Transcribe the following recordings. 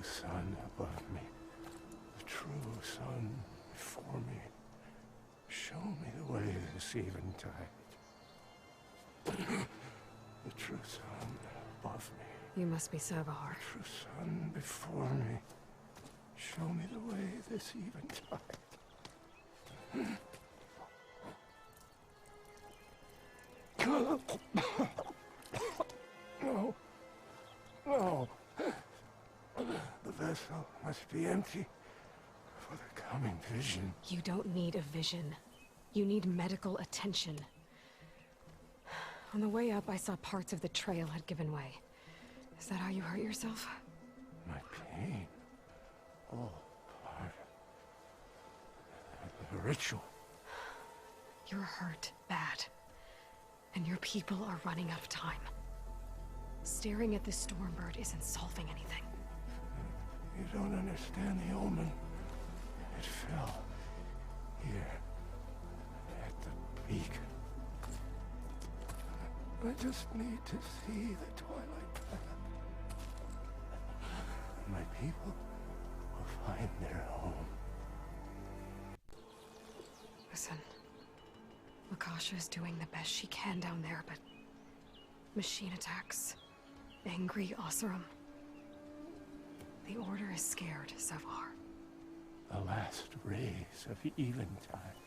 sun above me, the true sun before me. Show me the way this eventide. The true sun above me. You must be Savahar. The true sun before me. Show me the way this eventide. No. No. The vessel must be empty for the coming vision. You don't need a vision. You need medical attention. On the way up, I saw parts of the trail had given way. Is that how you hurt yourself? My pain. All part of the ritual. You're hurt bad. And your people are running out of time. Staring at this Stormbird isn't solving anything. You don't understand the omen. It fell here at the beacon. I just need to see the twilight path. My people will find their home. Listen, Makasha is doing the best she can down there, but machine attacks, angry Oseram. The Order is scared, Savahar. The last rays of eventide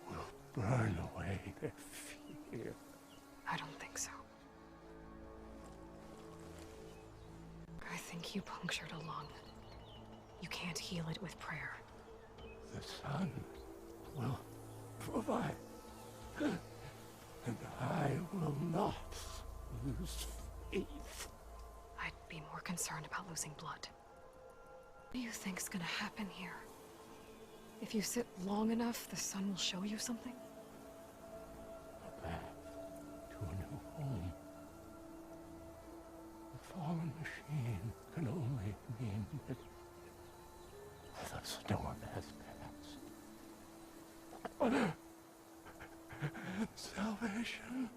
will burn away their fear. I don't think so. I think you punctured a lung. You can't heal it with prayer. The sun will provide. And I will not lose faith. I'd be more concerned about losing blood. What do you think's gonna happen here? If you sit long enough, the sun will show you something? A path to a new home. The fallen machine can only mean that the storm has passed. Salvation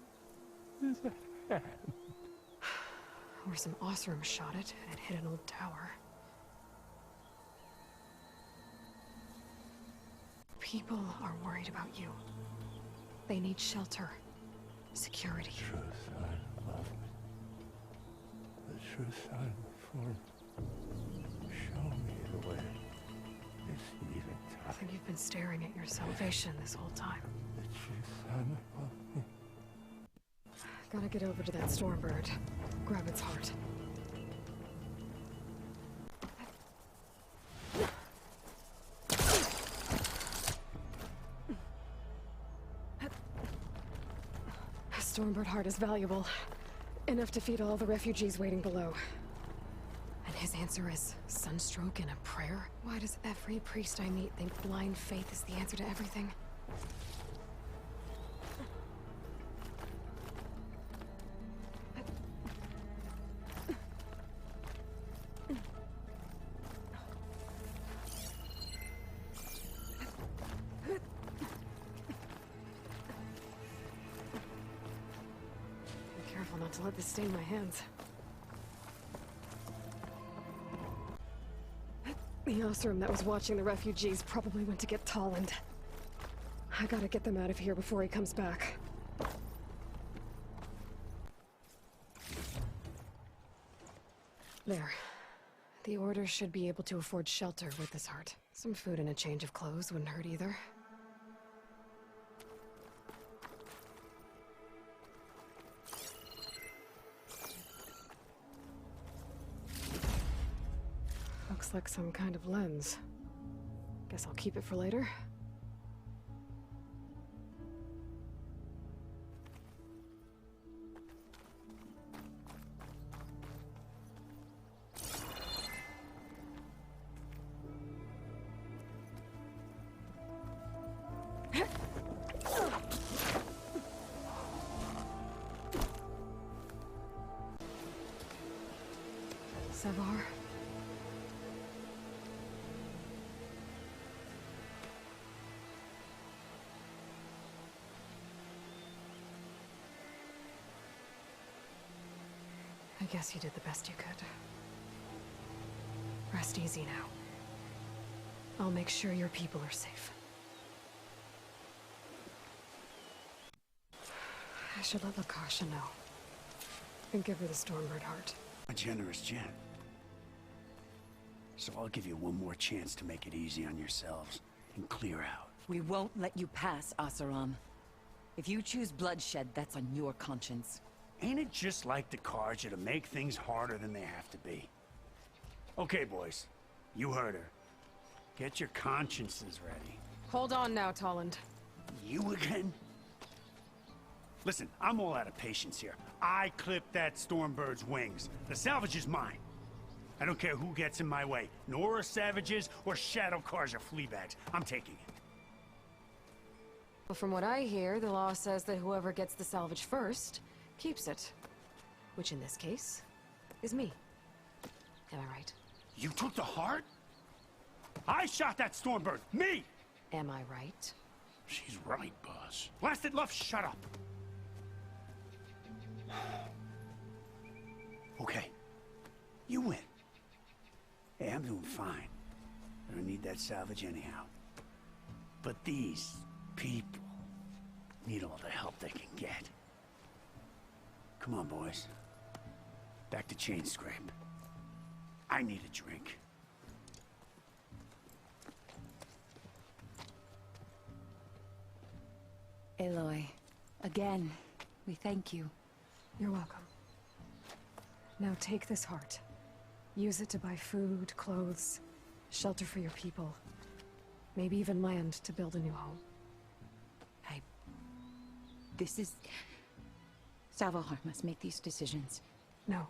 is at hand. Or some Oseram shot it and it hit an old tower. People are worried about you. They need shelter, security. The true sun above me. The true sun before me. Show me the way. This eventide. I think you've been staring at your salvation this whole time. The true sun above me. Gotta get over to that Stormbird. Grab its heart. A Stormbird heart is valuable. Enough to feed all the refugees waiting below. And his answer is sunstroke and a prayer? Why does every priest I meet think blind faith is the answer to everything? Careful not to let this stain my hands. The Oseram that was watching the refugees probably went to get Tolland. I gotta get them out of here before he comes back. There. The Order should be able to afford shelter with this heart. Some food and a change of clothes wouldn't hurt either. Looks like some kind of lens. Guess I'll keep it for later. Savahar? I guess you did the best you could. rest easy now. I'll make sure your people are safe. I should let Lakasha know. And give her the Stormbird heart. A generous gent. So I'll give you one more chance to make it easy on yourselves and clear out. We won't let you pass, Asaram. If you choose bloodshed, that's on your conscience. Ain't it just like the Carja to make things harder than they have to be? Okay, boys. You heard her. Get your consciences ready. Hold on now, Tolland. You again? Listen, I'm all out of patience here. I clipped that Stormbird's wings. The salvage is mine. I don't care who gets in my way. Nora Savages or Shadow Carja fleabags. I'm taking it. Well, from what I hear, the law says that whoever gets the salvage first keeps it. Which in this case is me. Am I right? You took the heart? I shot that Stormbird! Me! Am I right? She's right, boss. Blasted love, shut up! Okay. You win. Hey, I'm doing fine. I don't need that salvage anyhow. But these people need all the help they can get. Come on, boys. Back to chain scrape. I need a drink. Aloy, again, we thank you. You're welcome. Now take this heart. Use it to buy food, clothes, shelter for your people. Maybe even land to build a new home. This is... Savahar must make these decisions. No,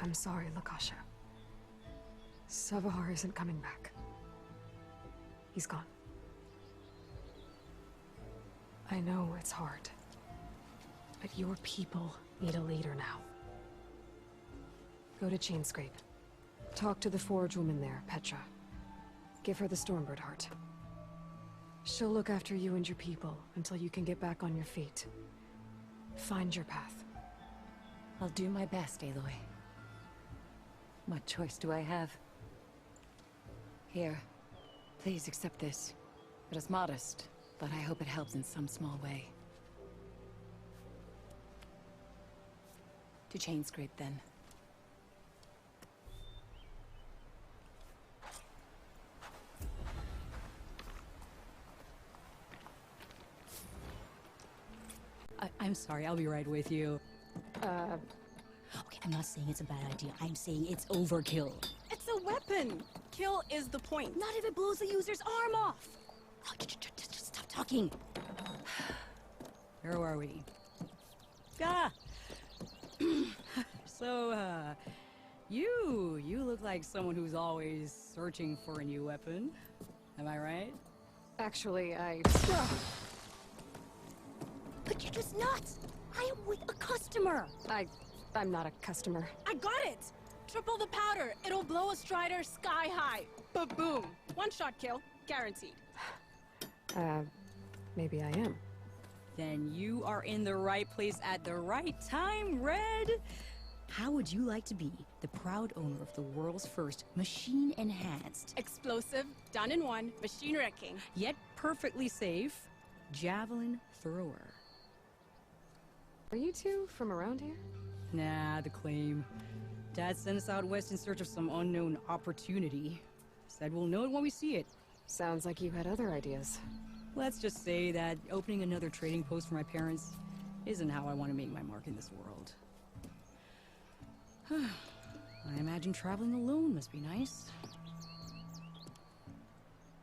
I'm sorry, Lakasha. Savahar isn't coming back. He's gone. I know it's hard, but your people need a leader now. Go to Chainscrape. Talk to the forge woman there, Petra. Give her the Stormbird heart. She'll look after you and your people until you can get back on your feet. Find your path. I'll do my best, Aloy. What choice do I have? Here, please accept this. It is modest, but I hope it helps in some small way. To Chainscrape, then. I'm sorry, I'll be right with you. Okay, I'm not saying it's a bad idea. I'm saying it's overkill. It's a weapon! Kill is the point. Not if it blows the user's arm off! Oh, just stop talking. Where are we? Ah! So, you look like someone who's always searching for a new weapon. Am I right? Actually, But you're just nuts! I am with a customer! I'm not a customer. I got it! Triple the powder. It'll blow a Strider sky high. Ba-boom. One-shot kill. Guaranteed. Maybe I am. Then you are in the right place at the right time, Red! How would you like to be the proud owner of the world's first machine-enhanced, Explosive, done in one, machine wrecking. yet perfectly safe, javelin thrower? Are you two from around here? Nah, the claim. Dad sent us out west in search of some unknown opportunity. Said we'll know it when we see it. Sounds like you had other ideas. Let's just say that opening another trading post for my parents isn't how I want to make my mark in this world. I imagine traveling alone must be nice.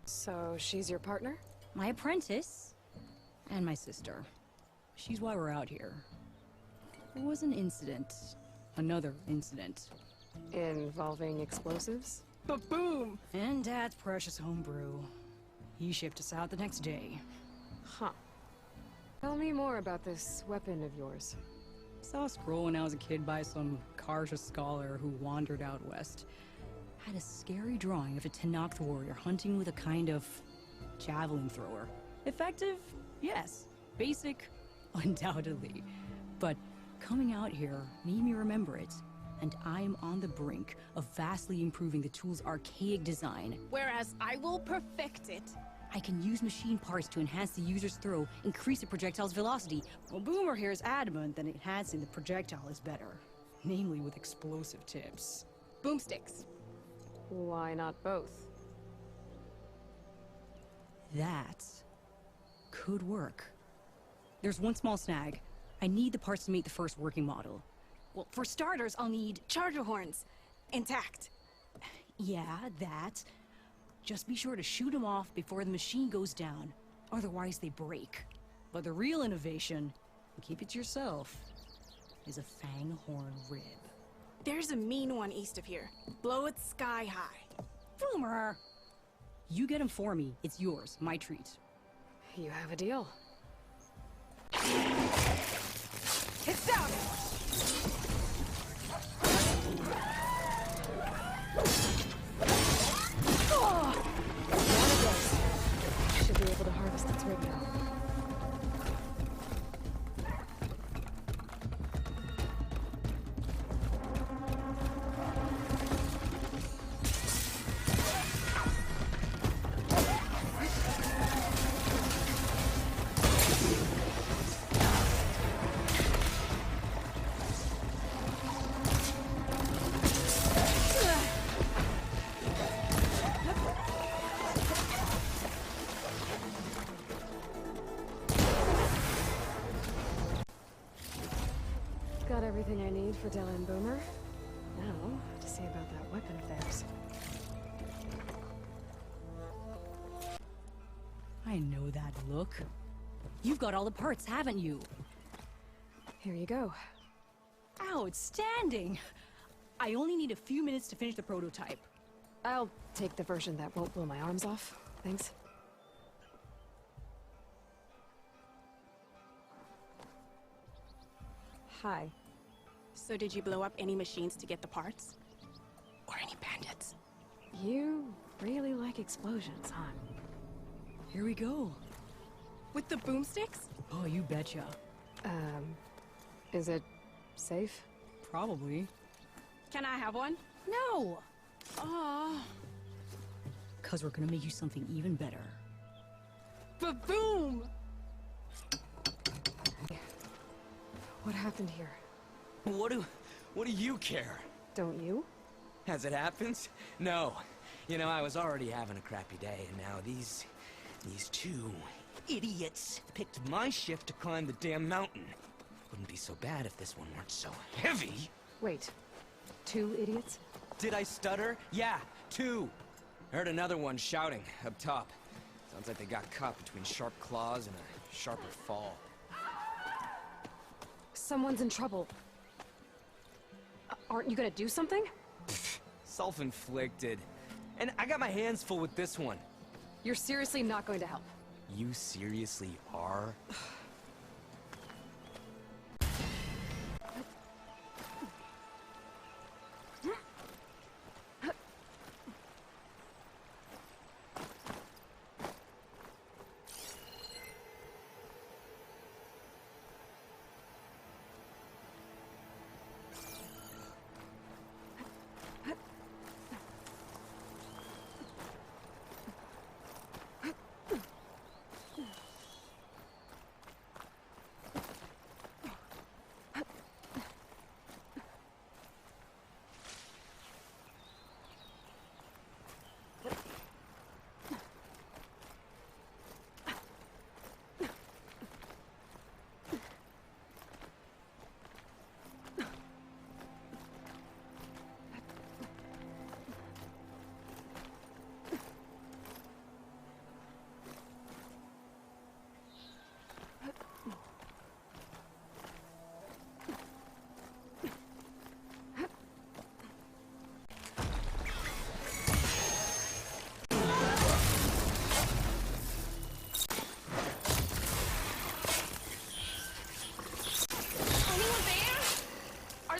So she's your partner? My apprentice and my sister. She's why we're out here. There was an incident. Another incident. Involving explosives? Ba-boom! And Dad's precious homebrew. He shipped us out the next day. Huh. Tell me more about this weapon of yours. Saw a scroll when I was a kid by some Karja scholar who wandered out west. Had a scary drawing of a Tenakth warrior hunting with a kind of javelin thrower. Effective? Yes. Basic? Undoubtedly. But coming out here made me remember it. and I'm on the brink of vastly improving the tool's archaic design. Whereas I will perfect it. I can use machine parts to enhance the user's throw, increase the projectile's velocity. Well, Boomer here is adamant that enhancing the projectile is better, namely with explosive tips. Boomsticks. Why not both? That could work. There's one small snag. I need the parts to make the first working model. Well, for starters, I'll need charger horns. Intact. Yeah, that. Just be sure to shoot them off before the machine goes down. Otherwise, they break. But the real innovation, and keep it to yourself, is a fang horn rib. There's a mean one east of here. Blow it sky high. Boomer! You get him for me. It's yours. My treat. You have a deal. It's down! Should be able to harvest its rig now. Got everything I need for Della and Boomer. Now, to see about that weapon of theirs. I know that look. You've got all the parts, haven't you? Here you go. Outstanding! I only need a few minutes to finish the prototype. I'll take the version that won't blow my arms off. Thanks. Hi. So did you blow up any machines to get the parts? Or any bandits? You really like explosions, huh? Here we go. With the boomsticks? Oh, you betcha. Is it safe? Probably. Can I have one? No! Aw. Cause we're gonna make you something even better. Ba-boom! What happened here? What do you care? Don't you? As it happens? No. You know, I was already having a crappy day, and now these two idiots picked my shift to climb the damn mountain. Wouldn't be so bad if this one weren't so heavy. Wait. 2 idiots? Did I stutter? Yeah, 2. Heard another one shouting up top. Sounds like they got caught between sharp claws and a sharper fall. Someone's in trouble. Aren't you gonna do something? Self-inflicted. And I got my hands full with this one. You're seriously not going to help. You seriously are?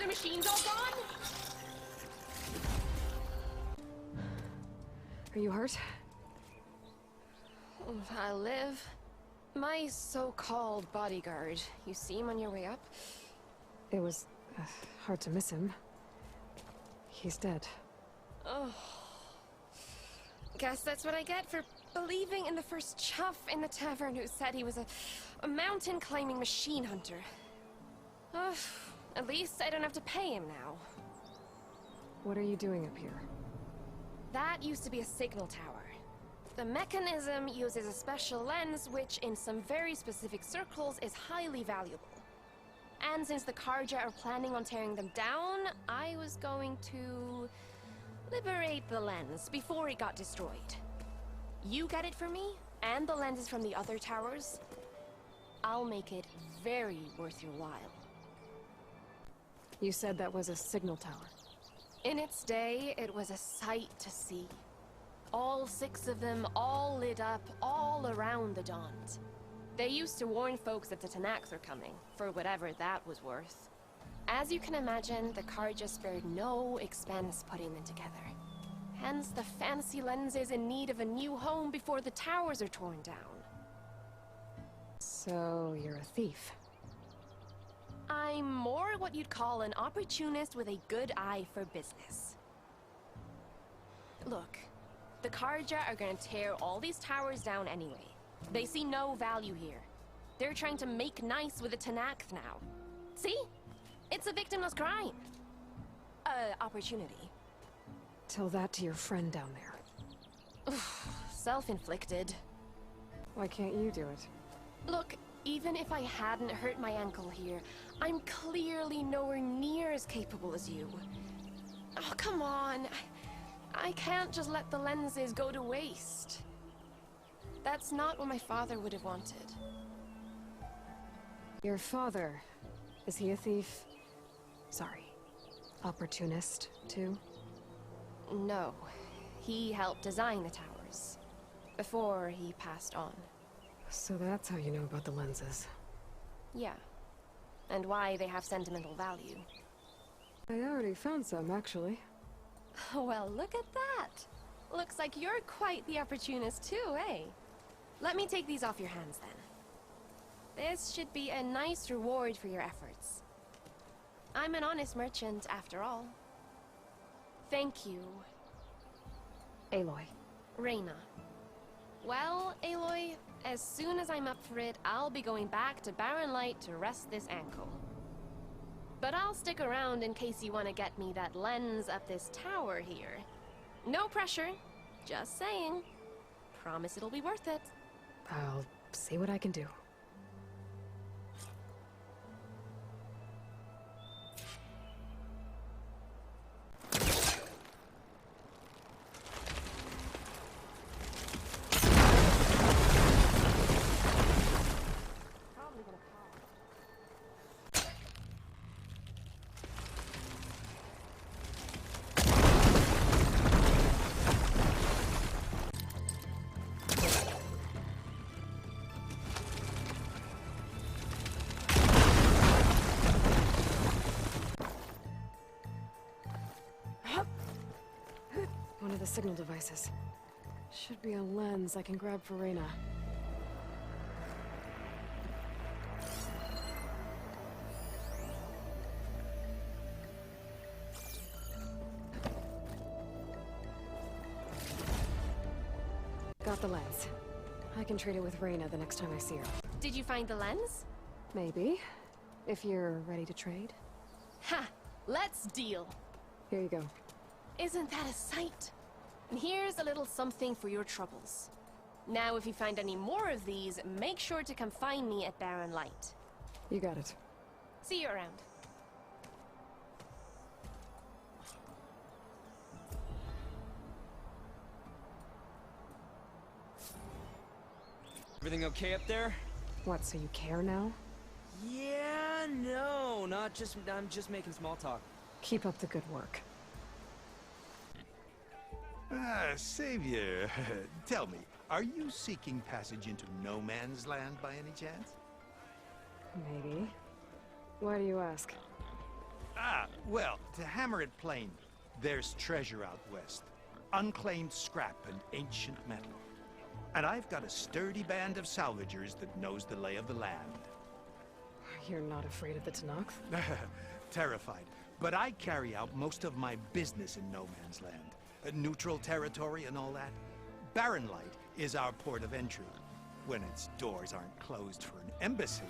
Machines all gone? Are you hurt? I live. My so-called bodyguard. You see him on your way up? It was hard to miss him. He's dead. Oh. Guess that's what I get for believing in the first chuff in the tavern who said he was a mountain-climbing machine hunter. Ugh. At least I don't have to pay him now. What are you doing up here? That used to be a signal tower. The mechanism uses a special lens which, in some very specific circles, is highly valuable. And since the Karja are planning on tearing them down, I was going to liberate the lens before it got destroyed. You get it for me, and the lenses from the other towers. I'll make it very worth your while. You said that was a signal tower. In its day, it was a sight to see. All 6 of them, all lit up, all around the Dawns. They used to warn folks that the Tanaks are coming, for whatever that was worth. As you can imagine, the Karja spared no expense putting them together. Hence the fancy lenses in need of a new home before the towers are torn down. So, you're a thief. I'm more what you'd call an opportunist with a good eye for business. Look, the Karja are gonna tear all these towers down anyway. They see no value here. They're trying to make nice with the Tanakh now. See? It's a victimless crime. Opportunity. Tell that to your friend down there. Self-inflicted. Why can't you do it? Look, even if I hadn't hurt my ankle here, I'm clearly nowhere near as capable as you. Oh, come on. I can't just let the lenses go to waste. That's not what my father would have wanted. Your father, is he a thief? Sorry, opportunist, too? No. He helped design the towers. Before he passed on. So that's how you know about the lenses. Yeah. And why they have sentimental value. I already found some, actually. Well, look at that! Looks like you're quite the opportunist too, eh? Let me take these off your hands, then. This should be a nice reward for your efforts. I'm an honest merchant, after all. Thank you. Aloy. Reyna. Well, Aloy, as soon as I'm up for it, I'll be going back to Barren Light to rest this ankle. But I'll stick around in case you want to get me that lens up this tower here. No pressure. Just saying. Promise it'll be worth it. I'll see what I can do. One of the signal devices. Should be a lens I can grab for Reyna. Got the lens. I can trade it with Reyna the next time I see her. Did you find the lens? Maybe. If you're ready to trade. Ha! Let's deal! Here you go. Isn't that a sight? And here's a little something for your troubles. Now, if you find any more of these, make sure to come find me at Barren Light. You got it. See you around. Everything okay up there? What, so you care now? Yeah, no, I'm just making small talk. Keep up the good work. Savior, tell me, are you seeking passage into no man's land by any chance? Maybe. Why do you ask? Well, to hammer it plain, there's treasure out west. Unclaimed scrap and ancient metal. And I've got a sturdy band of salvagers that knows the lay of the land. You're not afraid of the Tanakh? Terrified. But I carry out most of my business in no man's land. Neutral territory and all that. Barren Light is our port of entry. When its doors aren't closed for an embassy.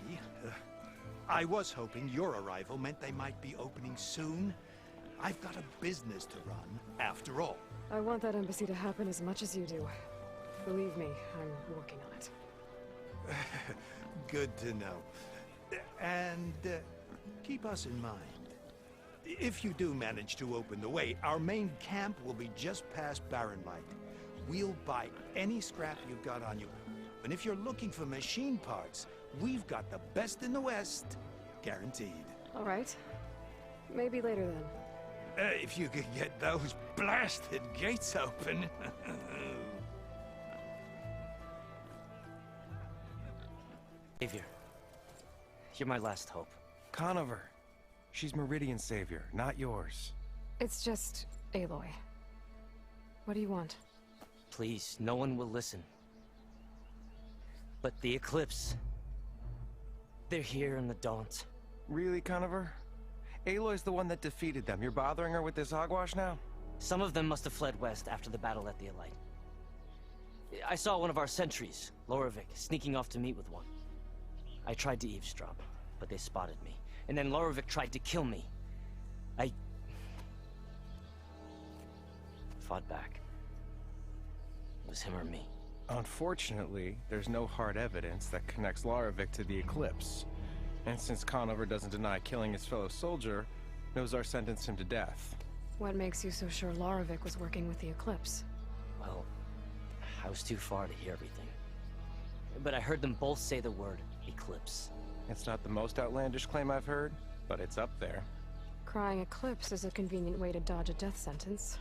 I was hoping your arrival meant they might be opening soon. I've got a business to run, after all. I want that embassy to happen as much as you do. Believe me, I'm working on it. Good to know. And keep us in mind. If you do manage to open the way, our main camp will be just past Barren Light. We'll buy any scrap you've got on you. And if you're looking for machine parts, we've got the best in the West. Guaranteed. All right. Maybe later then. If you could get those blasted gates open. Savior, you're my last hope. Conover. She's Meridian's savior, not yours. It's just Aloy. What do you want? Please, no one will listen. But the Eclipse... they're here in the Daunt. Really, Conover? Aloy's the one that defeated them. You're bothering her with this hogwash now? Some of them must have fled west after the battle at the Elite. I saw one of our sentries, Loravik, sneaking off to meet with one. I tried to eavesdrop, but they spotted me. And then Loravik tried to kill me. I... fought back. It was him or me. Unfortunately, there's no hard evidence that connects Loravik to the Eclipse. And since Conover doesn't deny killing his fellow soldier, Nozar sentenced him to death. What makes you so sure Loravik was working with the Eclipse? Well, I was too far to hear everything. But I heard them both say the word Eclipse. It's not the most outlandish claim I've heard, but it's up there. Crying Eclipse is a convenient way to dodge a death sentence.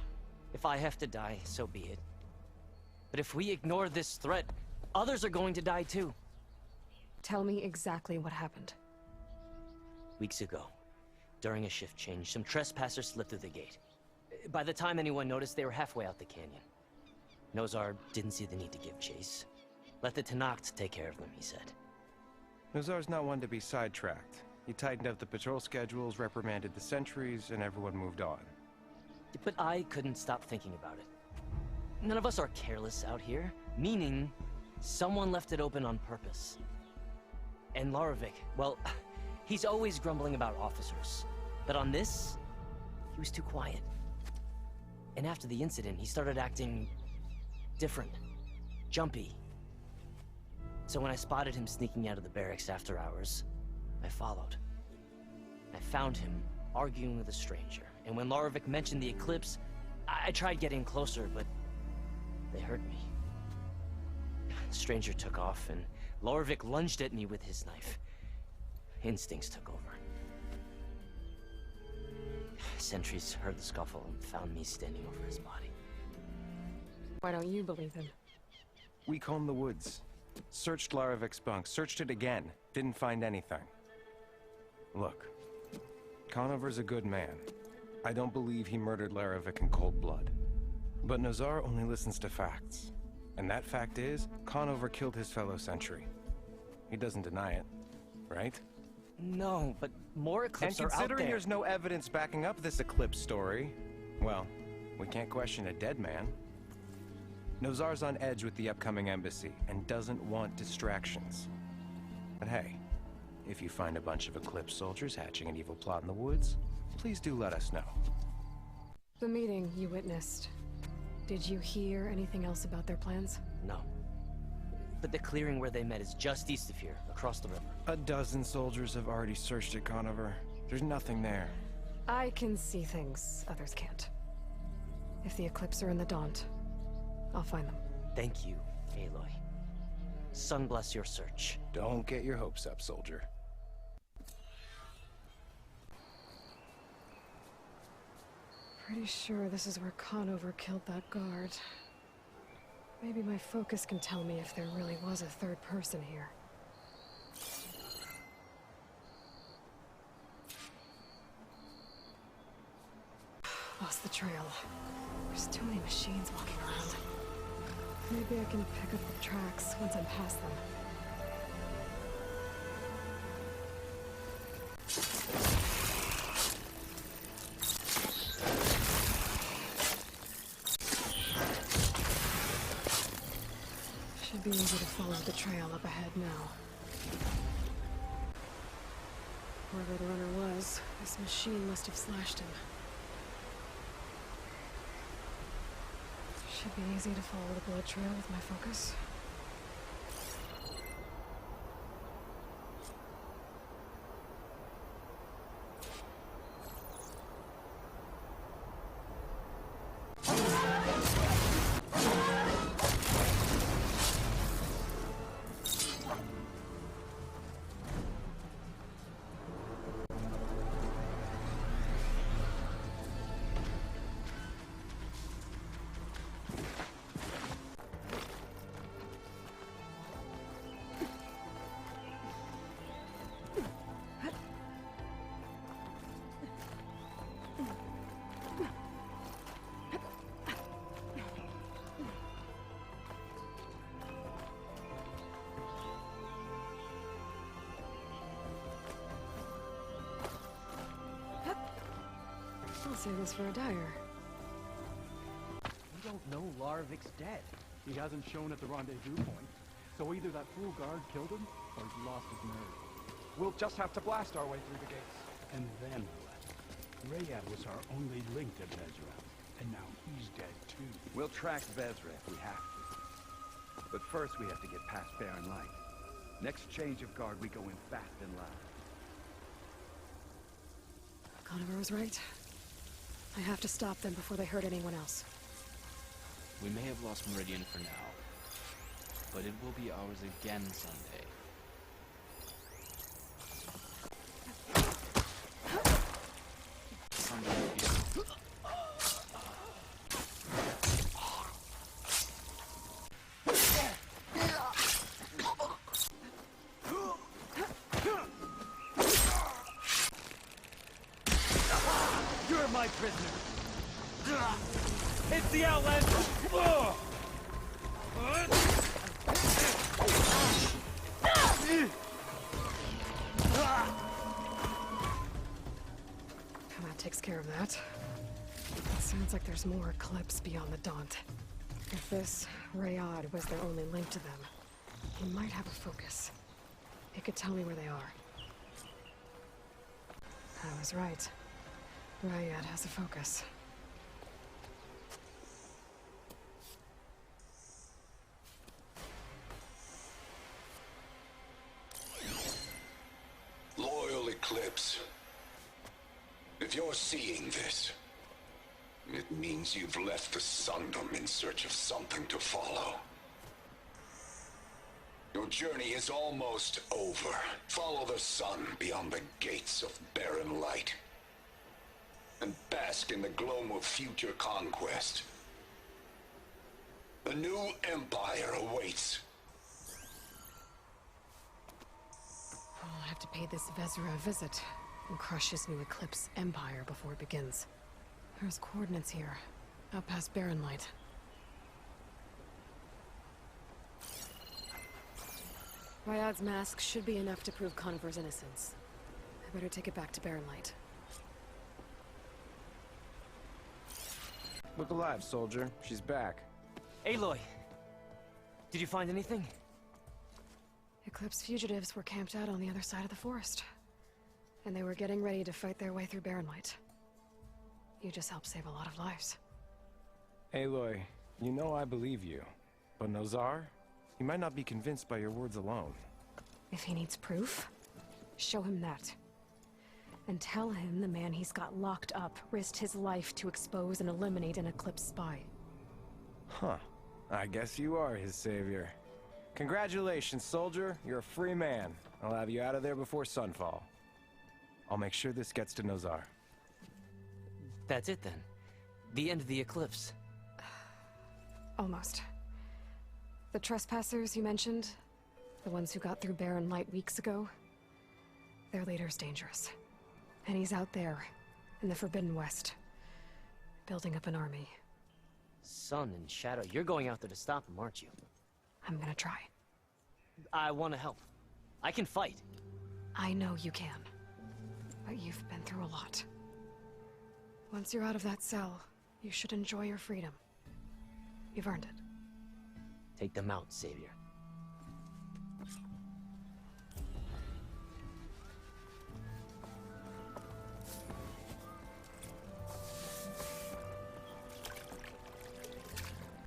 If I have to die, so be it. But if we ignore this threat, others are going to die too. Tell me exactly what happened. Weeks ago, during a shift change, some trespassers slipped through the gate. By the time anyone noticed, they were halfway out the canyon. Nozar didn't see the need to give chase. Let the Tenakth take care of them, he said. Nozar's not one to be sidetracked. He tightened up the patrol schedules, reprimanded the sentries, and everyone moved on. But I couldn't stop thinking about it. None of us are careless out here, meaning someone left it open on purpose. And Loravik, well, he's always grumbling about officers. But on this, he was too quiet. And after the incident, he started acting different, jumpy. So when I spotted him sneaking out of the barracks after hours, I followed. I found him arguing with a stranger. And when Loravik mentioned the Eclipse, I tried getting closer, but they heard me. The stranger took off, and Loravik lunged at me with his knife. Instincts took over. Sentries heard the scuffle and found me standing over his body. Why don't you believe him? We combed the woods. Searched Laravik's bunk, searched it again, didn't find anything. Look, Conover's a good man. I don't believe he murdered Laravik in cold blood. But Nozar only listens to facts. And that fact is, Conover killed his fellow sentry. He doesn't deny it, right? No, but more Eclipse are out there. And considering there's no evidence backing up this Eclipse story, well, we can't question a dead man. Nozar's on edge with the upcoming embassy and doesn't want distractions. But hey, if you find a bunch of Eclipse soldiers hatching an evil plot in the woods, please do let us know. The meeting you witnessed. Did you hear anything else about their plans? No. But the clearing where they met is just east of here, across the river. A dozen soldiers have already searched it, Conover. There's nothing there. I can see things others can't. If the Eclipse are in the Daunt, I'll find them. Thank you, Aloy. Sun bless your search. Don't get your hopes up, soldier. Pretty sure this is where Conover killed that guard. Maybe my focus can tell me if there really was a third person here. Lost the trail. There's too many machines walking around. Maybe I can pick up the tracks once I'm past them. Should be easy to follow the trail up ahead now. Whoever the runner was, this machine must have slashed him. Should be easy to follow the blood trail with my focus. I'll save this for a dyer. We don't know Larvik's dead. He hasn't shown at the rendezvous point. So either that fool guard killed him, or he's lost his nerve. We'll just have to blast our way through the gates. And then what? Rayad was our only link to Vezra, and now he's dead too. We'll track Vezra if we have to. But first we have to get past Barren Light. Next change of guard, we go in fast and loud. Conover was right. I have to stop them before they hurt anyone else. We may have lost Meridian for now, but it will be ours again someday. You're my prisoner. It's the Outlander. That takes care of that. It sounds like there's more Eclipse beyond the Daunt. If this Rayad was their only link to them, he might have a focus. He could tell me where they are. I was right. Rayad has a focus. Loyal Eclipse. If you're seeing this, it means you've left the Sundom in search of something to follow. Your journey is almost over. Follow the sun beyond the gates of barren light, and bask in the glow of future conquest. A new empire awaits. I'll have to pay this Vezra a visit and crush his new Eclipse empire before it begins. There's coordinates here, out past Barren Light. Rayad's mask should be enough to prove Conover's innocence. I better take it back to Barren Light. Look alive, soldier. She's back. Aloy! Did you find anything? Eclipse fugitives were camped out on the other side of the forest. And they were getting ready to fight their way through Barren Light. You just helped save a lot of lives. Aloy, you know I believe you. But Nozar? He might not be convinced by your words alone. If he needs proof, show him that. And tell him the man he's got locked up risked his life to expose and eliminate an Eclipse spy. Huh. I guess you are his savior. Congratulations, soldier. You're a free man. I'll have you out of there before sunfall. I'll make sure this gets to Nozar. That's it then. The end of the Eclipse. Almost. The trespassers you mentioned, the ones who got through Barren Light weeks ago, their leader's dangerous. And he's out there, in the Forbidden West, building up an army. Sun and Shadow, you're going out there to stop him, aren't you? I'm gonna try. I want to help. I can fight. I know you can. But you've been through a lot. Once you're out of that cell, you should enjoy your freedom. You've earned it. Take them out, Savior.